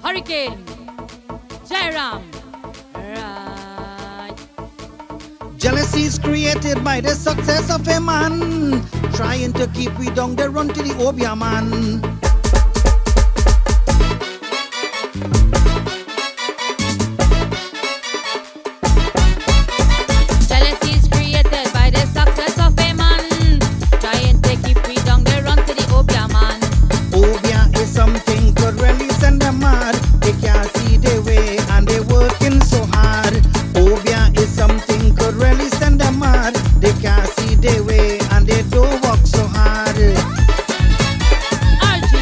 Hurricane, Jairam. Right. Jealousy is created by the success of a man, trying to keep we down the run to the Obeya man. Jealousy is created by the success of a man, trying to keep we down the run to the Obeya man. Obeya is something could really send them mad. They can't see their way and they working so hard. Obeya is something could really send them mad. They can't see their way and they don't work so hard. RG.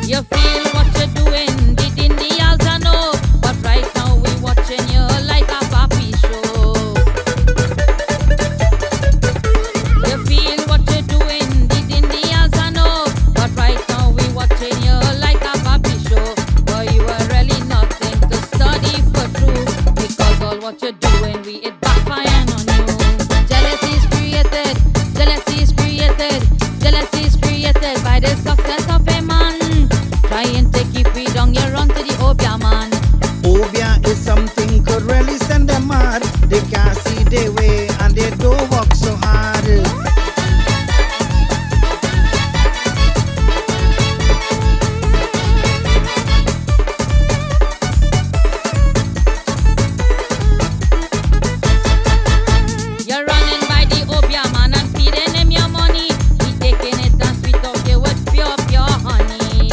You feel what you're doing, the Dindials I know, but right now we watching you like a papi show. You feel what you're doing, the Dindials I know, but right now we watching you like a papi show. But you are really nothing to study for true, because all what you're doing, it backfiring on you. Jealousy is created, jealousy is created, jealousy is created by the success of a man, trying to keep we down, you run to the Obeya man. Obeya is something could really send them mad. They can't see their way and they don't work so hard. You're running by the Obeya man and feeding him your money. He taking it and sweet up you with pure, pure honey.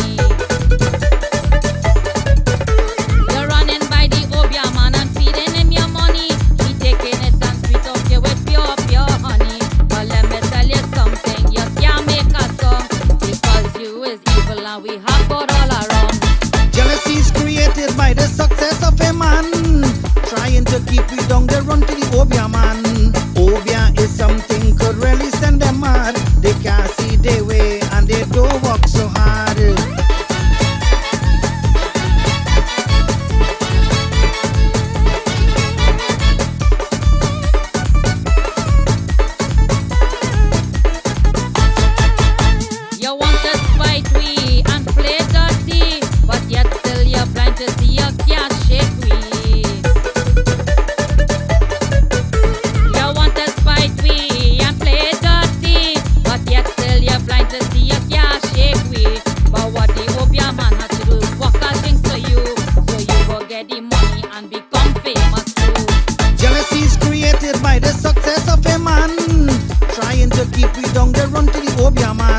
You're running by the Obeya man and feeding him your money. He taking it and sweet up you with pure, pure honey. But let me tell you something, you can't make a song, because you is evil and we have got all around. Jealousy is created by the success of a man, trying to keep we down the run to the Obeya man. Obeya is something could really send them mad. They can't see their way and they don't work so hard. You want to spite we and play dirty, but yet still you're blind to see you can't shake we. You want to spite we and play dirty, but yet still you're blind to see you can't shake we. But what the Obeya man has to do is walk a things for you, so you go get the money and become famous too. Jealousy is created by the success of a man, trying to keep we down the run to the Obeya man.